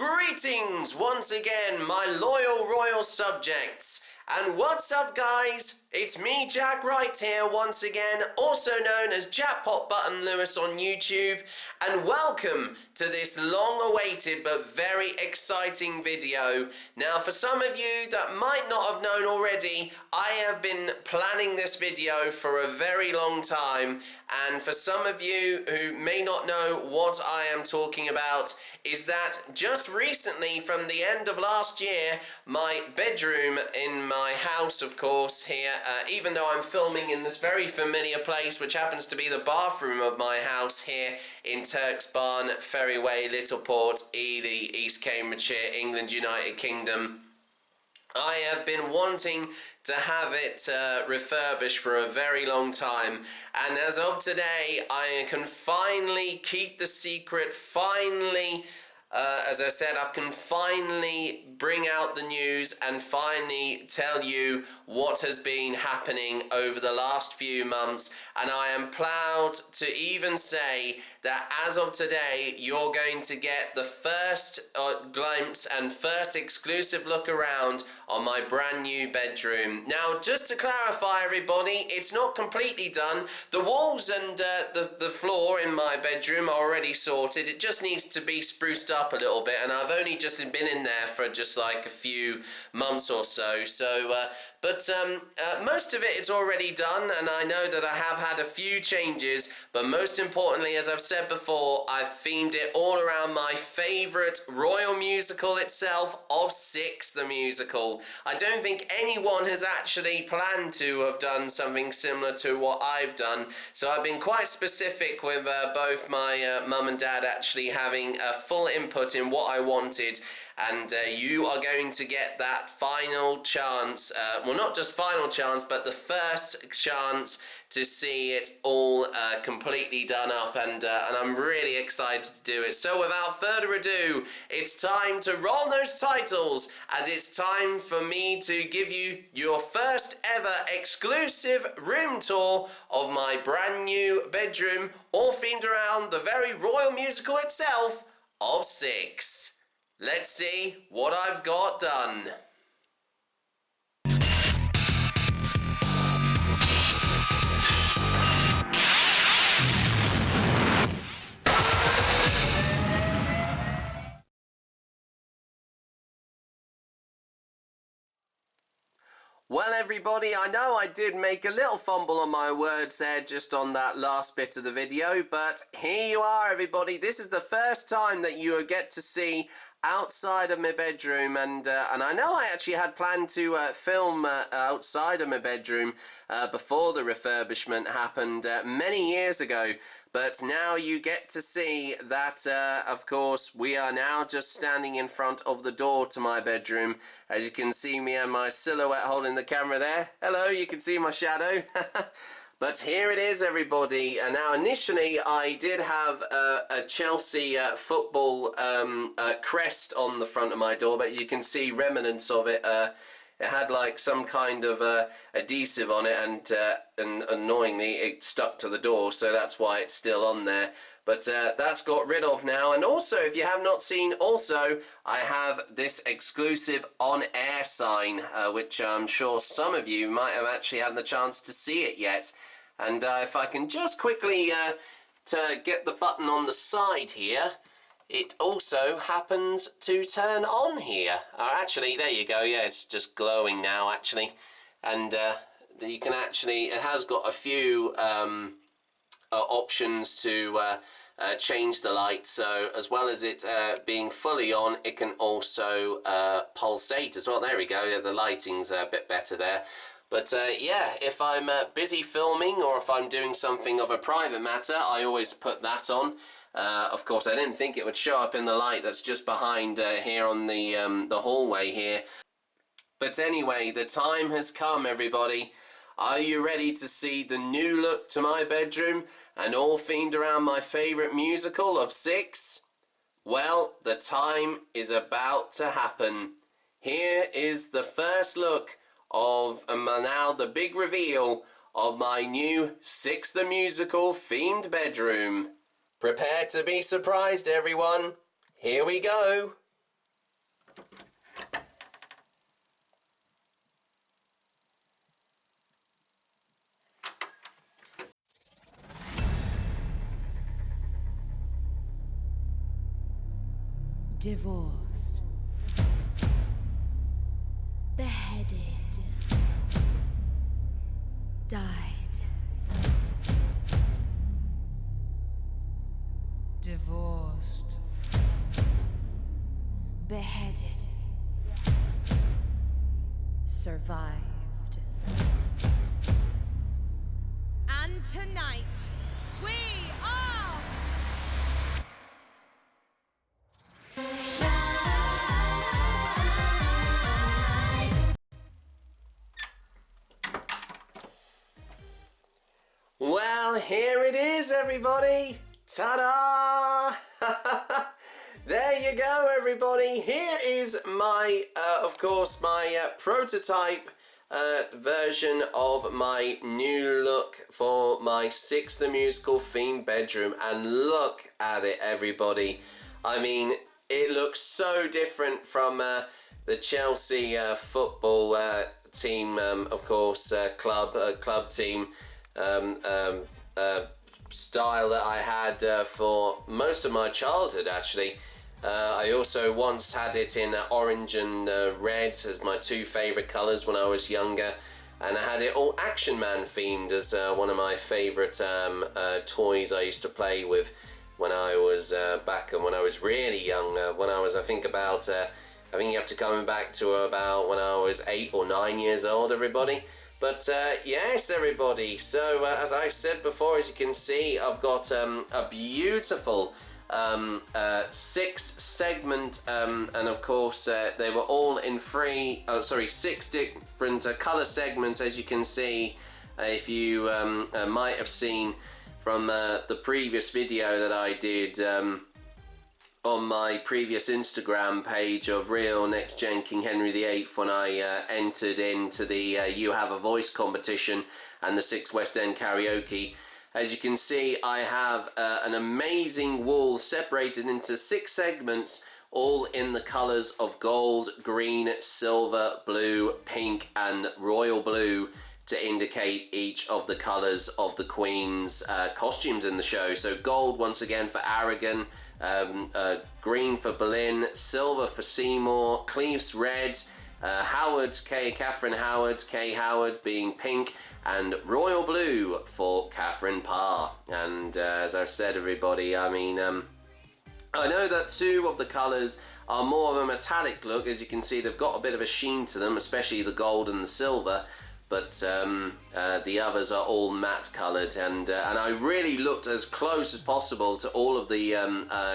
Greetings once again, my loyal royal subjects. And what's up, guys? It's me, Jack Wright here once again, also known as Jackpot Button Lewis on YouTube, and welcome to this long-awaited but very exciting video. Now, for some of you that might not have known already, I have been planning this video for a very long time, and for some of you who may not know what I am talking about, is that just recently, from the end of last year, my bedroom in my house, of course, here, even though I'm filming in this very familiar place, which happens to be the bathroom of my house here in Turks Barn, Ferry Way, Littleport, Ely, East Cambridgeshire, England, United Kingdom. I have been wanting to have it refurbished for a very long time, and as of today I can finally keep the secret, as I said, I can finally bring out the news and finally tell you what has been happening over the last few months. And I am proud to even say that as of today, you're going to get the first glimpse and first exclusive look around on my brand new bedroom. Now, just to clarify, everybody, it's not completely done. The walls and the floor in my bedroom are already sorted. It just needs to be spruced up a little bit, and I've only just been in there for just like a few months or so. But most of it is already done, and I know that I have had a few changes, but most importantly, as I've said before, I've themed it all around my favourite royal musical itself, of Six, the musical. I don't think anyone has actually planned to have done something similar to what I've done, so I've been quite specific with both my mum and dad actually having a full input in what I wanted, and you are going to get that final chance, well, not just final chance, but the first chance to see it all completely done up, and I'm really excited to do it. So without further ado, it's time to roll those titles, as it's time for me to give you your first ever exclusive room tour of my brand new bedroom, all themed around the very royal musical itself of Six. Let's see what I've got done. Well, everybody, I know I did make a little fumble on my words there just on that last bit of the video, but here you are, everybody. This is the first time that you will get to see outside of my bedroom, and I know I actually had planned to film outside of my bedroom before the refurbishment happened many years ago, but now you get to see that, of course, we are now just standing in front of the door to my bedroom. As you can see me and my silhouette holding the camera there. Hello, you can see my shadow. But here it is, everybody. And now, initially, I did have a Chelsea football crest on the front of my door, but you can see remnants of it. It had like some kind of adhesive on it, and annoyingly, it stuck to the door, so that's why it's still on there. But that's got rid of now. And also, if you have not seen, also, I have this exclusive on-air sign, which I'm sure some of you might have actually had the chance to see it yet. And if I can just quickly to get the button on the side here, it also happens to turn on here. Actually, there you go. Yeah, it's just glowing now, actually. And you can actually, it has got a few options to change the light. So as well as it being fully on, it can also pulsate as well. There we go. Yeah, the lighting's a bit better there. But yeah, if I'm busy filming or if I'm doing something of a private matter, I always put that on. Of course, I didn't think it would show up in the light that's just behind here on the hallway here. But anyway, the time has come, everybody. Are you ready to see the new look to my bedroom and all themed around my favourite musical of Six? Well, the time is about to happen. Here is the first look of, and now the big reveal of my new Six the Musical themed bedroom. Prepare to be surprised, everyone. Here we go. Divorced, beheaded, died, divorced, beheaded, survived. And tonight, we are... Well, here it is, everybody. Ta-da! There you go, everybody. Here is my, of course, my prototype version of my new look for my Six the Musical themed bedroom. And look at it, everybody. I mean, it looks so different from the Chelsea football team, of course, club team. Style that I had for most of my childhood, actually. I also once had it in orange and red as my two favourite colours when I was younger, and I had it all Action Man themed as one of my favourite toys I used to play with when I was back and when I was really young. When I was, I think about, I think you have to come back to about when I was 8 or 9 years old, everybody. But yes, everybody, so as I said before, as you can see, I've got a beautiful 6-segment, and of course they were all in 6 different colour segments, as you can see, if you might have seen from the previous video that I did on my previous Instagram page of Real Next Gen King Henry VIII, when I entered into the You Have a Voice competition and the 6 West End karaoke. As you can see, I have an amazing wall separated into 6 segments, all in the colours of gold, green, silver, blue, pink and royal blue, to indicate each of the colours of the Queen's costumes in the show. So gold once again for Aragon, green for Boleyn, silver for Seymour, Cleves red, Catherine Howard, Kay Howard being pink, and royal blue for Catherine Parr. And as I've said, everybody, I mean, I know that 2 of the colours are more of a metallic look. As you can see, they've got a bit of a sheen to them, especially the gold and the silver. But the others are all matte coloured, and I really looked as close as possible to all of the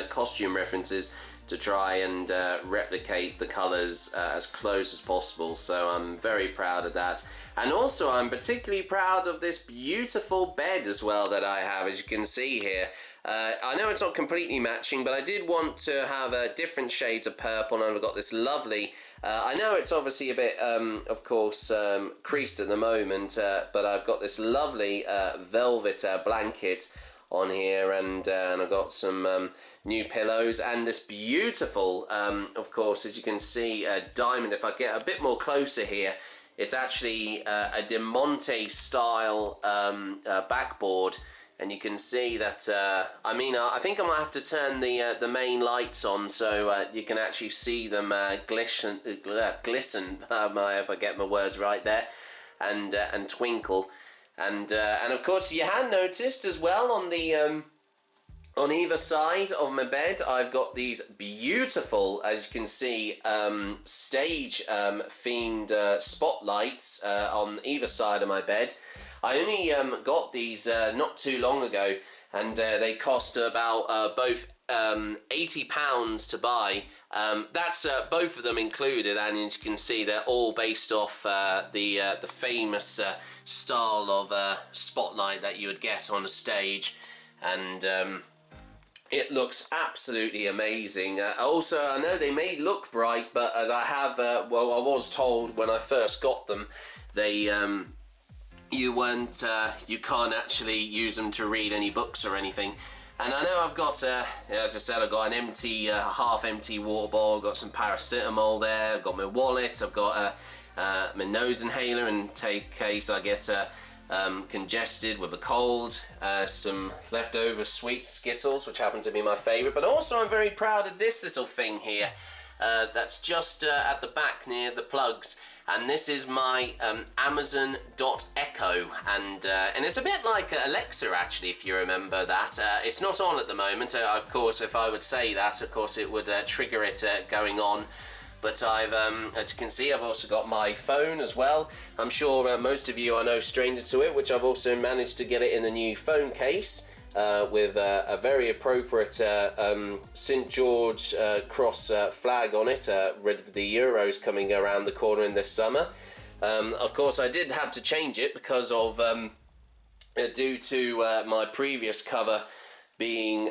costume references to try and replicate the colours as close as possible. So I'm very proud of that. And also I'm particularly proud of this beautiful bed as well that I have, as you can see here. I know it's not completely matching, but I did want to have different shades of purple, and I've got this lovely, I know it's obviously a bit, of course, creased at the moment, but I've got this lovely velvet blanket on here, and I've got some new pillows, and this beautiful, of course, as you can see, diamond. If I get a bit more closer here, it's actually a De Monte style backboard. And you can see that, I mean, I think I might have to turn the main lights on so you can actually see them glisten, if I get my words right there, and twinkle. And of course, you had noticed as well on the on either side of my bed, I've got these beautiful, as you can see, stage themed spotlights on either side of my bed. I only got these not too long ago, and they cost about both £80 to buy. That's both of them included, and as you can see, they're all based off the famous style of spotlight that you would get on a stage, and it looks absolutely amazing. Also, I know they may look bright, but as I have, well, I was told when I first got them, they you can't actually use them to read any books or anything. And I know I've got, as I said, I've got an empty, half-empty water bottle, I've got some paracetamol there, I've got my wallet, I've got my nose inhaler in case I get congested with a cold, some leftover sweet Skittles, which happen to be my favourite, but also I'm very proud of this little thing here that's just at the back near the plugs, and this is my Amazon.Echo, and it's a bit like Alexa actually, if you remember that. It's not on at the moment, of course. If I would say that, of course it would trigger it going on. But I've, as you can see, I've also got my phone as well. I'm sure most of you are no stranger to it, which I've also managed to get it in the new phone case with a very appropriate St. George cross flag on it, with the Euros coming around the corner in this summer. Of course, I did have to change it because of, due to my previous cover being...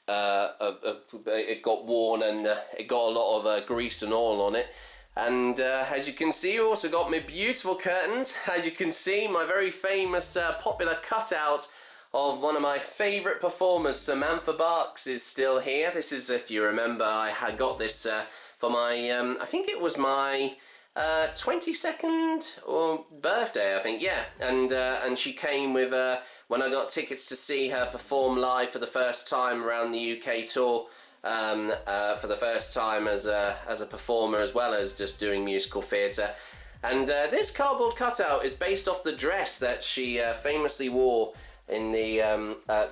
it got worn and it got a lot of grease and oil on it, and as you can see, you also got my beautiful curtains. As you can see, my very famous popular cutout of one of my favourite performers, Samantha Barks, is still here. This is, if you remember, I had got this for my I think it was my 22nd or birthday, I think, yeah, and she came with when I got tickets to see her perform live for the first time around the UK tour, for the first time as a performer as well as just doing musical theatre. And this cardboard cutout is based off the dress that she famously wore in the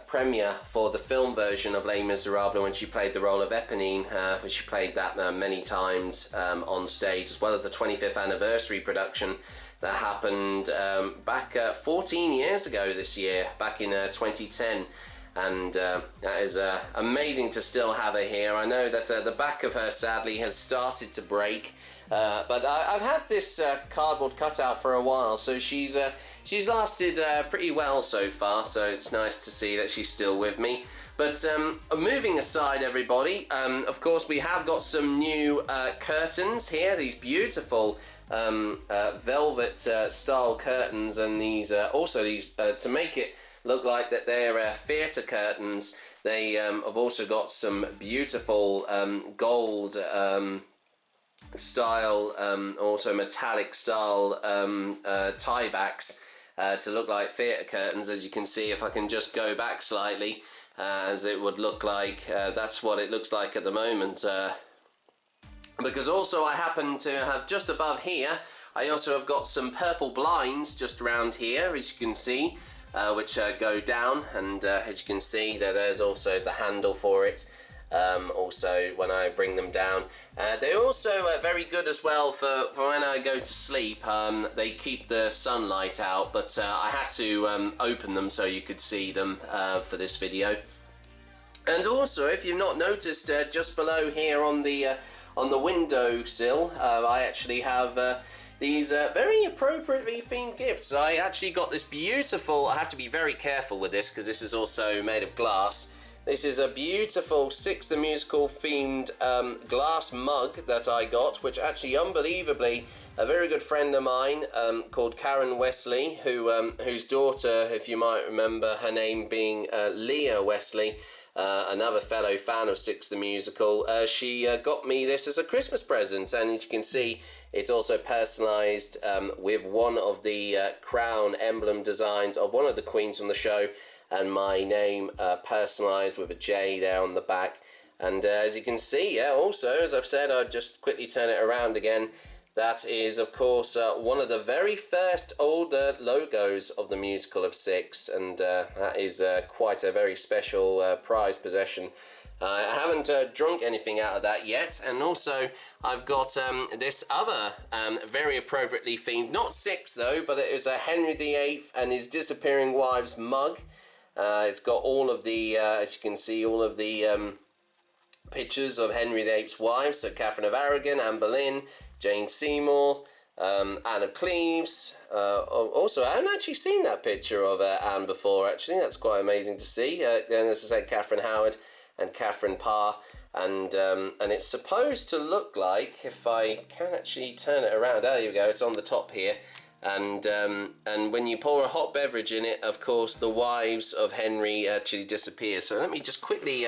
premiere for the film version of Les Miserables when she played the role of Eponine, which she played that many times on stage, as well as the 25th anniversary production that happened back 14 years ago this year, back in 2010. And that is amazing to still have her here. I know that the back of her sadly has started to break, but I've had this cardboard cutout for a while, so she's lasted pretty well so far, so it's nice to see that she's still with me. But moving aside, everybody, of course we have got some new curtains here, these beautiful velvet style curtains, and these also these to make it look like that they're theatre curtains. They have also got some beautiful gold style, also metallic style tiebacks to look like theatre curtains. As you can see, if I can just go back slightly, as it would look like, that's what it looks like at the moment. Because also I happen to have just above here, I also have got some purple blinds just around here, as you can see, which go down, and as you can see there's also the handle for it. Also when I bring them down, they're also very good as well for when I go to sleep. They keep the sunlight out, but I had to open them so you could see them for this video. And also, if you've not noticed, just below here on the windowsill, I actually have these very appropriately themed gifts. I actually got this beautiful, I have to be very careful with this because this is also made of glass. This is a beautiful Six the Musical themed glass mug that I got, which actually, unbelievably, a very good friend of mine called Karen Wesley, whose daughter, if you might remember her name being Leah Wesley, another fellow fan of Six the Musical, she got me this as a Christmas present, and as you can see, it's also personalised with one of the crown emblem designs of one of the queens from the show, and my name personalised with a J there on the back. And as you can see, yeah, also, as I've said, I'll just quickly turn it around again. That is, of course, one of the very first older logos of the musical of Six, and that is quite a very special prized possession. I haven't drunk anything out of that yet, and also I've got this other very appropriately themed, not Six though, but it is a Henry VIII and his disappearing wives mug. It's got all of the, as you can see, all of the pictures of Henry VIII's wives, so Catherine of Aragon, Anne Boleyn, Jane Seymour, Anne of Cleves. Also, I haven't actually seen that picture of Anne before, actually. That's quite amazing to see. And as I say, Catherine Howard and Catherine Parr. And it's supposed to look like, if I can actually turn it around, there you go, it's on the top here. And when you pour a hot beverage in it, of course, the wives of Henry actually disappear. So let me just quickly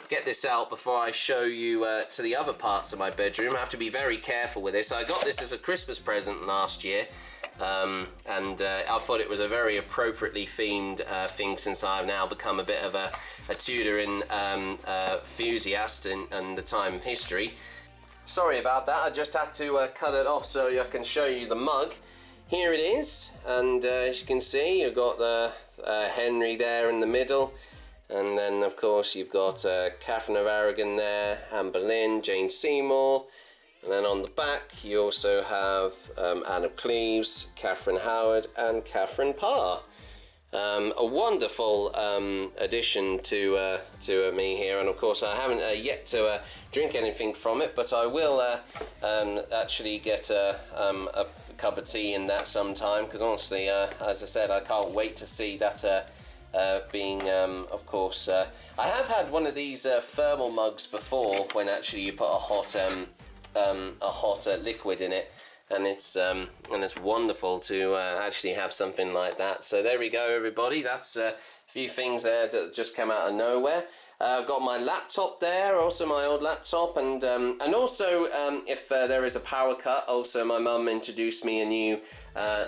get this out before I show you to the other parts of my bedroom. I have to be very careful with this. I got this as a Christmas present last year, and I thought it was a very appropriately themed thing, since I've now become a bit of a Tudor enthusiast in the time of history. Sorry about that, I just had to cut it off so I can show you the mug. Here it is, and as you can see, you've got the Henry there in the middle, and then of course you've got Catherine of Aragon there, Anne Boleyn, Jane Seymour, and then on the back you also have Anne of Cleves, Catherine Howard, and Catherine Parr. A wonderful addition to me here, and of course I haven't yet to drink anything from it, but I will actually get a cup of tea in that sometime, because honestly, as I said, I can't wait to see that being, of course, I have had one of these thermal mugs before, when actually you put a hot liquid in it, and it's wonderful to actually have something like that. So there we go, everybody. That's a few things there that just came out of nowhere. I've got my laptop there, also my old laptop, and also if there is a power cut, also my mum introduced me a new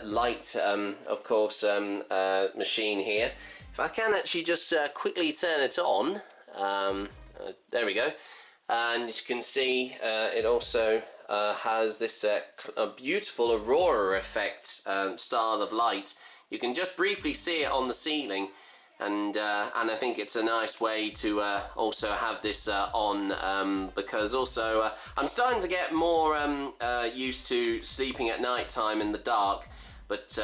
light, of course, machine here. If I can actually just quickly turn it on, there we go, and as you can see, it also has this beautiful aurora effect style of light. You can just briefly see it on the ceiling. And I think it's a nice way to also have this on, because also I'm starting to get more used to sleeping at night time in the dark, but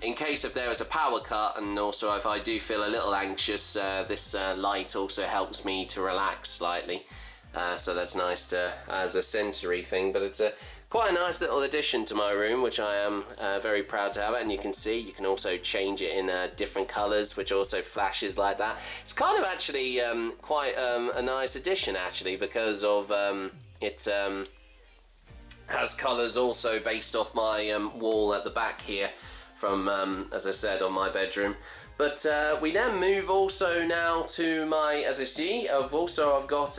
in case if there is a power cut, and also if I do feel a little anxious, this light also helps me to relax slightly, so that's nice to, as a sensory thing. But it's quite a nice little addition to my room, which I am very proud to have. And you can see you can also change it in different colours, which also flashes like that. It's kind of actually quite a nice addition, actually, because of it has colours also based off my wall at the back here from, as I said, on my bedroom. But we then move also now to my, as I see, I've got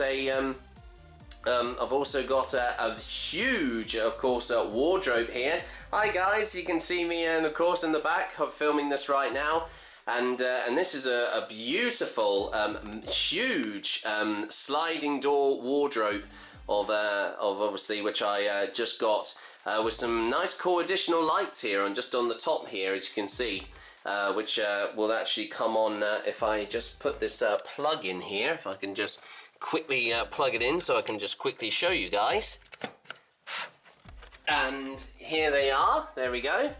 a huge, of course, wardrobe here. Hi guys, you can see me, of course, in the back. I'm filming this right now, and this is a beautiful, huge sliding door wardrobe of obviously, which I just got with some nice cool additional lights here, and just on the top here, as you can see, which will actually come on if I just put this plug in here. If I can just quickly plug it in so I can just quickly show you guys. And here they are, there we go.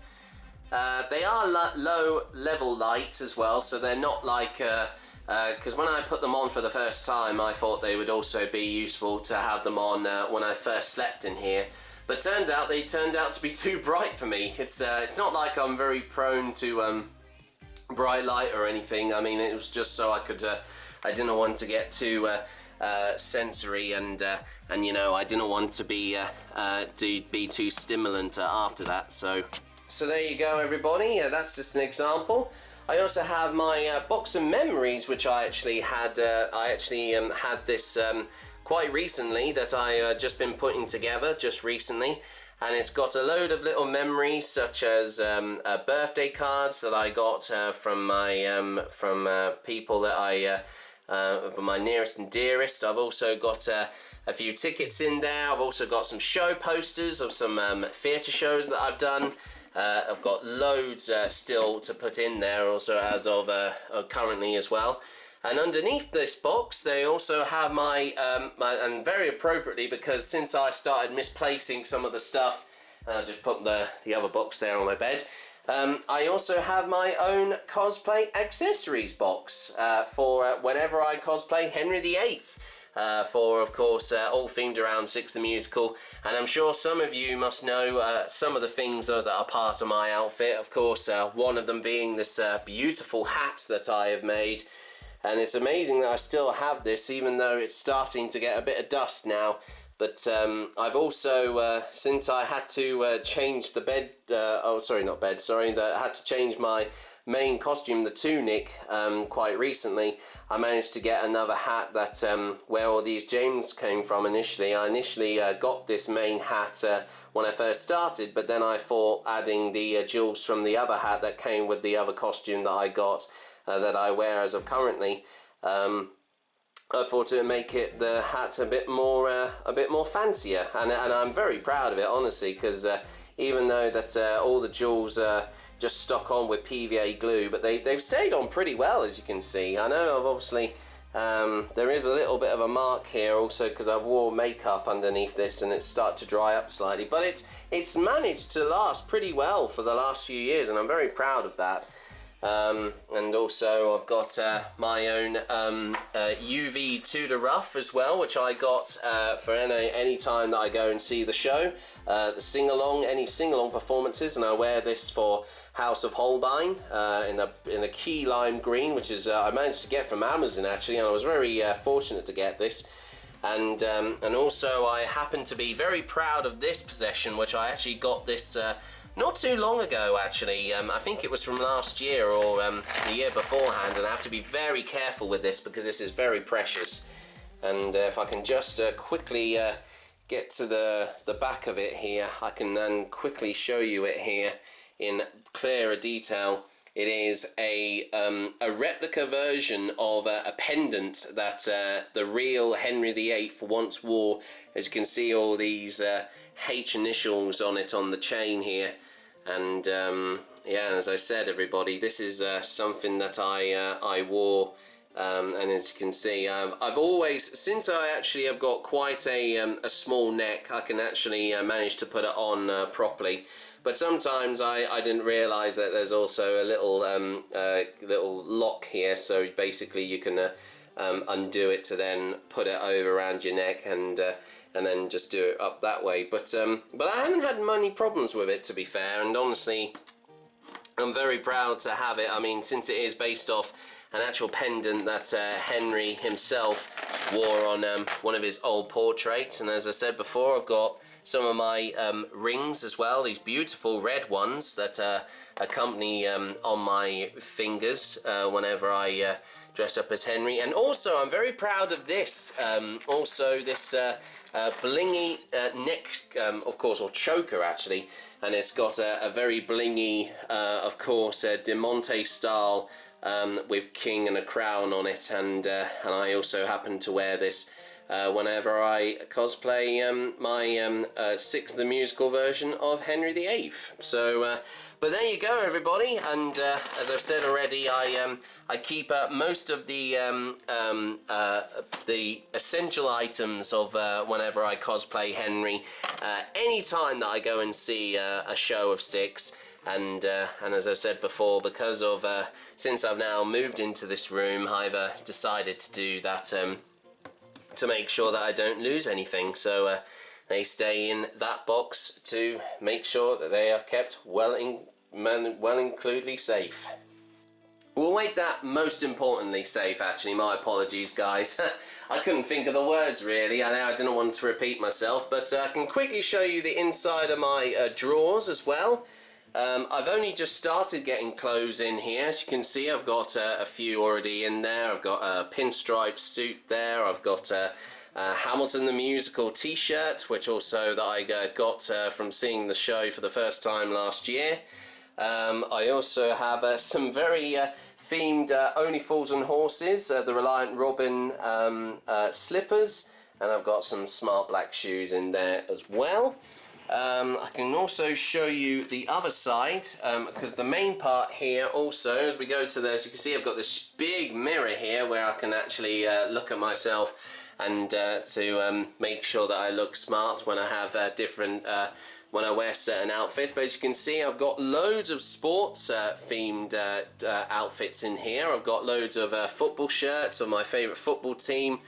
They are low level lights as well, so they're not like, because when I put them on for the first time, I thought they would also be useful to have them on when I first slept in here. But turns out they turned out to be too bright for me. It's not like I'm very prone to bright light or anything. I mean, it was just so I could, I didn't want to get too sensory, and you know, I didn't want to be too stimulant after that. So there you go, everybody. That's just an example. I also have my box of memories, which I actually had. Had this quite recently, that I just been putting together just recently, and it's got a load of little memories, such as birthday cards that I got from my people that I. For my nearest and dearest. I've also got a few tickets in there. I've also got some show posters of some theatre shows that I've done. I've got loads still to put in there, also as of currently as well. And underneath this box, they also have my, and very appropriately, because since I started misplacing some of the stuff, just put the other box there on my bed. I also have my own cosplay accessories box for whenever I cosplay Henry VIII, for, of course, all themed around Six the Musical. And I'm sure some of you must know some of the things that are part of my outfit. Of course, one of them being this beautiful hat that I have made. And it's amazing that I still have this, even though it's starting to get a bit of dust now. But I've also, since I had to change the bed, I had to change my main costume, the tunic, quite recently, I managed to get another hat that where all these gems came from initially. I initially got this main hat when I first started, but then I thought adding the jewels from the other hat that came with the other costume that I got, that I wear as of currently, I thought it would make it the hat a bit more fancier, and I'm very proud of it, honestly, because even though that all the jewels just stuck on with PVA glue, but they've stayed on pretty well, as you can see. I know I've obviously there is a little bit of a mark here also because I've wore makeup underneath this and it's started to dry up slightly, but it's managed to last pretty well for the last few years, and I'm very proud of that. And also I've got my own UV Tudor ruff as well, which I got for any time that I go and see the show, the sing-along, any sing-along performances, and I wear this for House of Holbein in a key lime green, which is I managed to get from Amazon actually, and I was very fortunate to get this. And also I happen to be very proud of this possession, which I actually got this not too long ago actually. I think it was from last year or the year beforehand, and I have to be very careful with this because this is very precious. And if I can just quickly get to the back of it here, I can then quickly show you it here in clearer detail. It is a replica version of a pendant that the real Henry VIII once wore. As you can see, all these H initials on it on the chain here. And yeah, as I said, everybody, this is something that I wore. And as you can see, I've always, since I actually have got quite a small neck, I can actually manage to put it on properly. But sometimes I didn't realise that there's also a little lock here, so basically you can undo it to then put it over around your neck and then just do it up that way. But I haven't had many problems with it, to be fair, and honestly I'm very proud to have it. I mean, since it is based off an actual pendant that Henry himself wore on one of his old portraits, and as I said before, I've got some of my rings as well, these beautiful red ones that accompany on my fingers whenever I dress up as Henry. And also I'm very proud of this, also this blingy neck, of course, or choker actually, and it's got a very blingy, of course, De Monte style with king and a crown on it, and I also happen to wear this whenever I cosplay my Six, the musical version of Henry VIII. So, but there you go, everybody. And as I've said already, I keep most of the essential items of whenever I cosplay Henry. Any time that I go and see a show of Six. And as I said before, because of since I've now moved into this room, I've decided to do that. To make sure that I don't lose anything, so they stay in that box to make sure that they are kept well includedly safe. We'll make that most importantly safe, actually. My apologies, guys. I couldn't think of the words really. I didn't want to repeat myself, but I can quickly show you the inside of my drawers as well. I've only just started getting clothes in here. As you can see, I've got a few already in there. I've got a pinstripe suit there. I've got a Hamilton the Musical t-shirt, which also that I got from seeing the show for the first time last year. I also have some very themed Only Fools and Horses, the Reliant Robin slippers, and I've got some smart black shoes in there as well. I can also show you the other side, because the main part here also, as we go to this, you can see I've got this big mirror here where I can actually look at myself and to make sure that I look smart when I have when I wear certain outfits. But as you can see, I've got loads of sports themed outfits in here. I've got loads of football shirts of my favourite football team,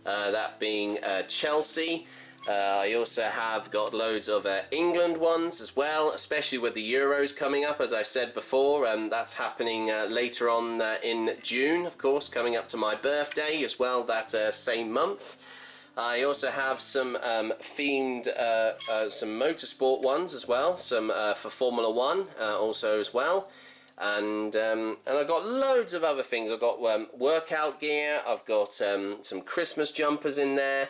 that being Chelsea. I also have got loads of England ones as well, especially with the Euros coming up, as I said before. That's happening later on in June, of course, coming up to my birthday as well that same month. I also have some themed, some motorsport ones as well, some for Formula 1 also as well. and I've got loads of other things. I've got workout gear, I've got some Christmas jumpers in there,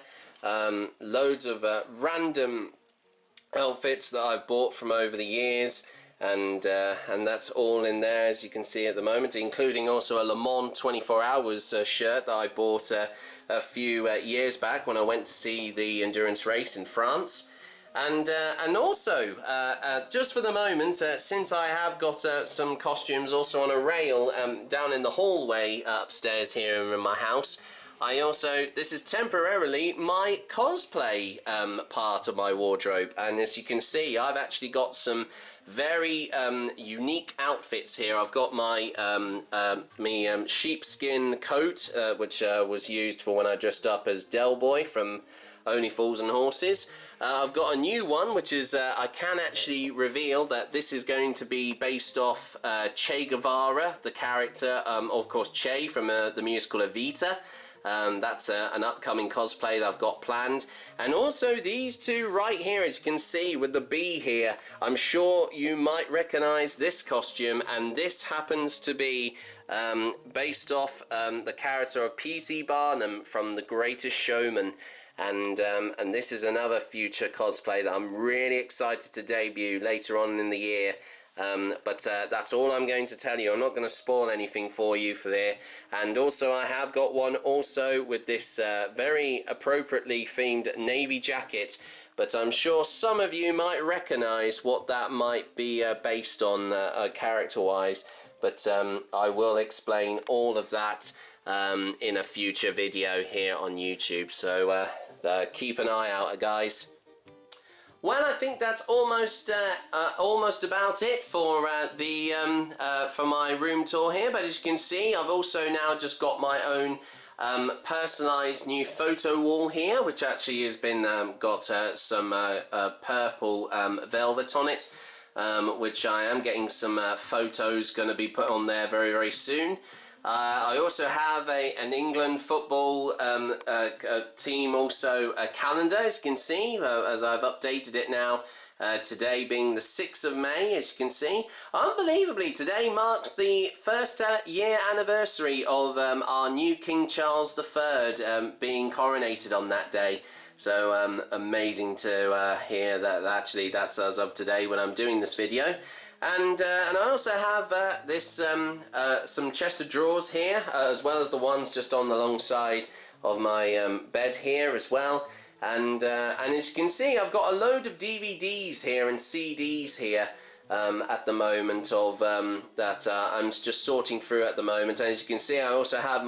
loads of random outfits that I've bought from over the years, and that's all in there, as you can see at the moment, including also a Le Mans 24 Hours shirt that I bought a few years back when I went to see the endurance race in France. And also, just for the moment, since I have got some costumes also on a rail down in the hallway upstairs here in my house, this is temporarily my cosplay part of my wardrobe. And as you can see, I've actually got some very unique outfits here. I've got my sheepskin coat, which was used for when I dressed up as Del Boy from Only Fools and Horses. I've got a new one, which is, I can actually reveal that this is going to be based off Che Guevara, the character, of course, Che from the musical Evita. That's an upcoming cosplay that I've got planned. And also these two right here, as you can see with the bee here, I'm sure you might recognize this costume, and this happens to be based off the character of P.T. Barnum from The Greatest Showman. And this is another future cosplay that I'm really excited to debut later on in the year. But that's all I'm going to tell you. I'm not going to spoil anything for you for there. And also I have got one also with this very appropriately themed navy jacket, but I'm sure some of you might recognize what that might be based on character wise, but I will explain all of that in a future video here on YouTube, so keep an eye out, guys. Well, I think that's almost about it for for my room tour here. But as you can see, I've also now just got my own personalised new photo wall here, which actually has been got some purple velvet on it, which I am getting some photos going to be put on there very, very soon. I also have an England football team, also a calendar, as you can see, as I've updated it now, today being the 6th of May, as you can see. Unbelievably, today marks the first year anniversary of our new King Charles III being coronated on that day. So amazing to hear that actually that's as of today when I'm doing this video. And I also have some chest of drawers here, as well as the ones just on the long side of my bed here as well. And as you can see, I've got a load of DVDs here and CDs here at the moment of that I'm just sorting through at the moment. And as you can see, I also have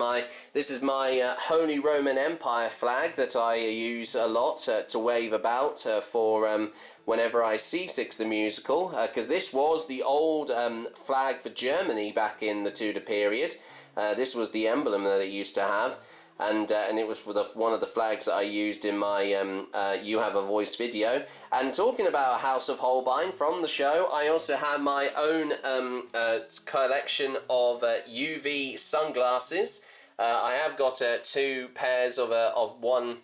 this is my Holy Roman Empire flag that I use a lot to wave about for whenever I see Six the Musical, because this was the old flag for Germany back in the Tudor period. This was the emblem that it used to have, and it was one of the flags that I used in my You Have a Voice video. And talking about House of Holbein from the show, I also have my own collection of UV sunglasses. I have got 2 pairs of one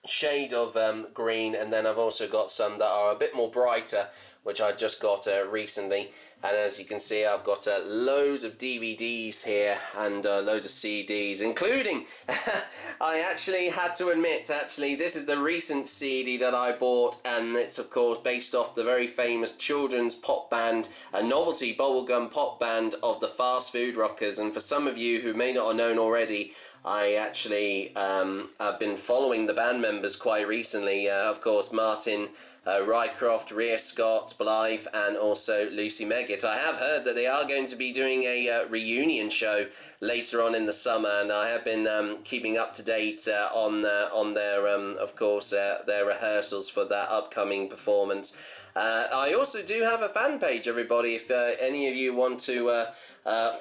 shade of green, and then I've also got some that are a bit more brighter, which I just got recently. And as you can see, I've got loads of DVDs here and loads of CDs, including I actually had to admit, this is the recent CD that I bought, and it's of course based off the very famous children's pop band, a novelty bubblegum pop band of the Fast Food Rockers. And for some of you who may not have known already, I actually have been following the band members quite recently. Of course, Martin Rycroft, Rhea Scott, Blythe, and also Lucy Meggitt. I have heard that they are going to be doing a reunion show later on in the summer, and I have been keeping up to date on their, of course, their rehearsals for that upcoming performance. I also do have a fan page, everybody, if any of you want to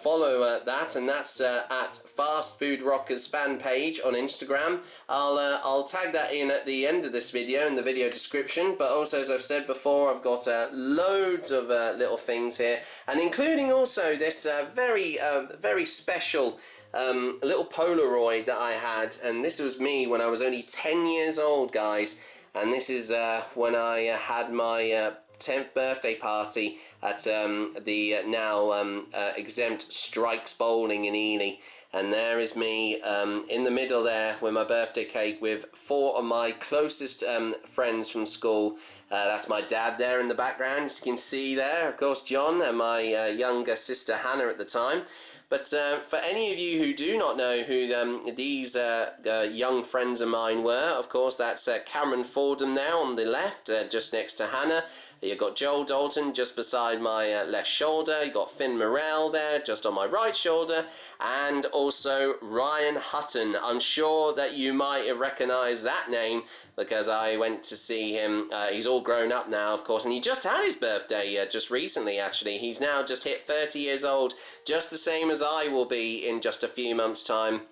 follow that, and that's at Fast Food Rockers fan page on Instagram. I'll tag that in at the end of this video in the video description. But also, as I've said before, I've got loads of little things here, and including also this very special little Polaroid that I had, and this was me when I was only 10 years old, guys. And this is when I had my 10th birthday party at the now exempt Strikes Bowling in Ely. And there is me in the middle there with my birthday cake with 4 of my closest friends from school. That's my dad there in the background, as you can see there. Of course, John, and my younger sister Hannah at the time. But for any of you who do not know who these young friends of mine were, of course, that's Cameron Fordham there on the left, just next to Hannah. You've got Joel Dalton just beside my left shoulder. You've got Finn Morrell there just on my right shoulder. And also Ryan Hutton. I'm sure that you might have recognised that name because I went to see him. He's all grown up now, of course, and he just had his birthday just recently, actually. He's now just hit 30 years old, just the same as I will be in just a few months' time.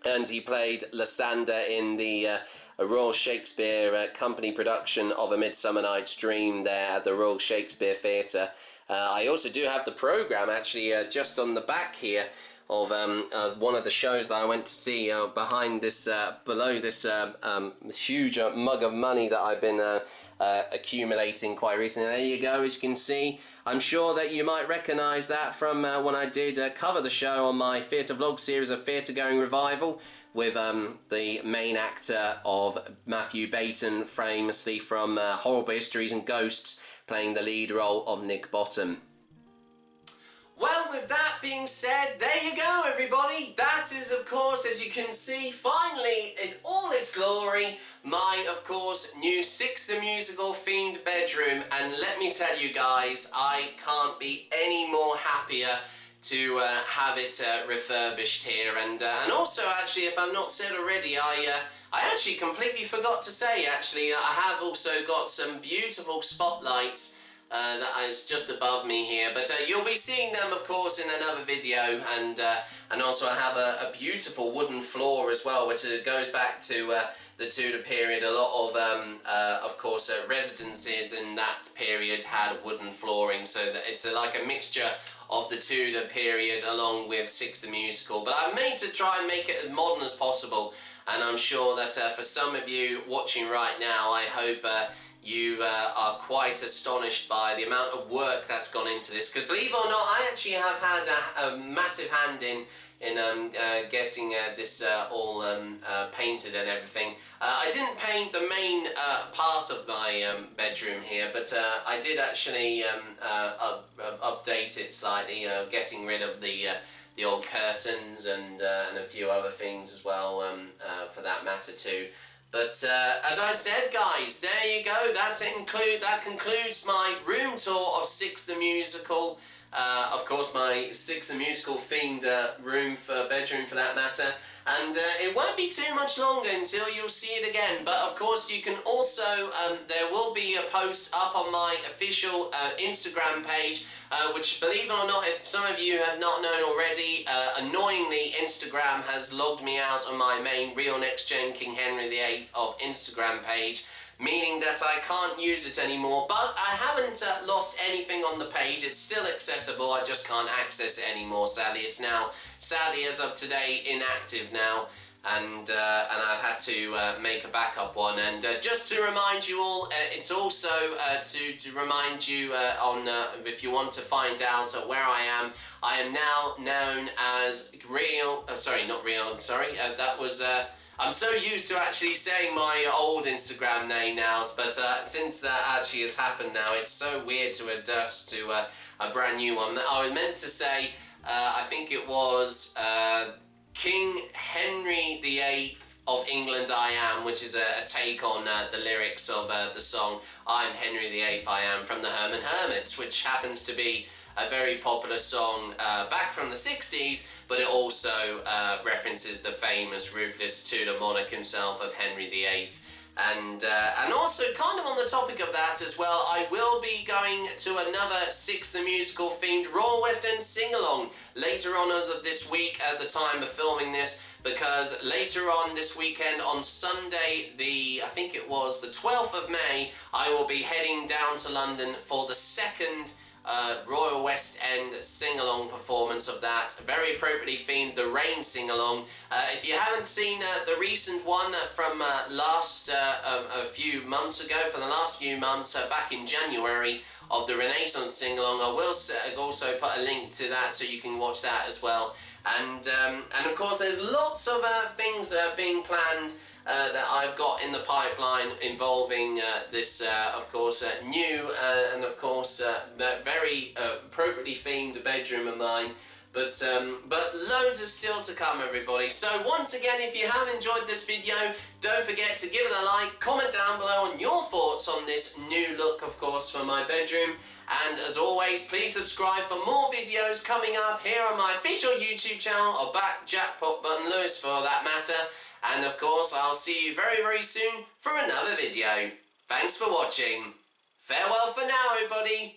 And he played Lysander in the Royal Shakespeare Company production of A Midsummer Night's Dream there at the Royal Shakespeare Theatre. I also do have the programme actually just on the back here of one of the shows that I went to see behind this, below this huge mug of money that I've been accumulating quite recently. There you go, as you can see. I'm sure that you might recognise that from when I did cover the show on my theatre vlog series of Theatre Going Revival with the main actor of Matthew Baton, famously from Horrible Histories and Ghosts, playing the lead role of Nick Bottom. Well, with that being said, there you go, everybody. That is, of course, as you can see, finally, in all its glory, my, of course, new Six the Musical themed bedroom. And let me tell you guys, I can't be any more happier to have it refurbished here. And also, actually, if I'm not said already, I actually completely forgot to say, actually, I have also got some beautiful spotlights that is just above me here, but you'll be seeing them, of course, in another video. And also I have a beautiful wooden floor as well, which goes back to the Tudor period. A lot of course, residences in that period had wooden flooring, so that it's like a mixture of the Tudor period along with Six the Musical. But I've made to try and make it as modern as possible, and I'm sure that for some of you watching right now, I hope you are quite astonished by the amount of work that's gone into this, because believe it or not, I actually have had a massive hand in getting this all painted and everything. I didn't paint the main part of my bedroom here, but I did actually update it slightly, getting rid of the old curtains and a few other things as well, for that matter too. But as I said, guys, there you go. That concludes my room tour of Six the Musical. Of course, my Six the Musical themed bedroom for that matter. And it won't be too much longer until you'll see it again. But of course, you can also, there will be a post up on my official Instagram page, which, believe it or not, if some of you have not known already, annoyingly, Instagram has logged me out on my main Real Next Gen King Henry VIII of Instagram page, meaning that I can't use it anymore. But I haven't lost anything on the page. It's still accessible. I just can't access it anymore, sadly. It's now, sadly, as of today, inactive now. And I've had to make a backup one. And just to remind you all, it's also to remind you on if you want to find out where I am now known as that was I'm so used to actually saying my old Instagram name now, but since that actually has happened now, it's so weird to adjust to a brand new one. I was meant to say, I think it was King Henry VIII of England I Am, which is a take on the lyrics of the song I'm Henry VIII I Am from the Herman Hermits, which happens to be a very popular song back from the 60s, but it also references the famous ruthless Tudor monarch himself of Henry VIII. And also, kind of on the topic of that as well, I will be going to another Six the Musical themed Royal West End sing-along later on as of this week at the time of filming this, because later on this weekend on Sunday, I think it was the 12th of May, I will be heading down to London for the second Royal West End sing-along performance of that. Very appropriately themed, the Rain sing-along. If you haven't seen the recent one from a few months ago, for the last few months, back in January, of the Renaissance sing-along, I will also put a link to that so you can watch that as well. And of course, there's lots of things being planned that I've got in the pipeline involving this, of course, new and of course very appropriately themed bedroom of mine. But loads are still to come, everybody. So once again, if you have enjoyed this video, don't forget to give it a like, comment down below on your thoughts on this new look, of course, for my bedroom. And as always, please subscribe for more videos coming up here on my official YouTube channel, or back Jackpot Button Lewis for that matter. And of course, I'll see you very, very soon for another video. Thanks for watching. Farewell for now, everybody.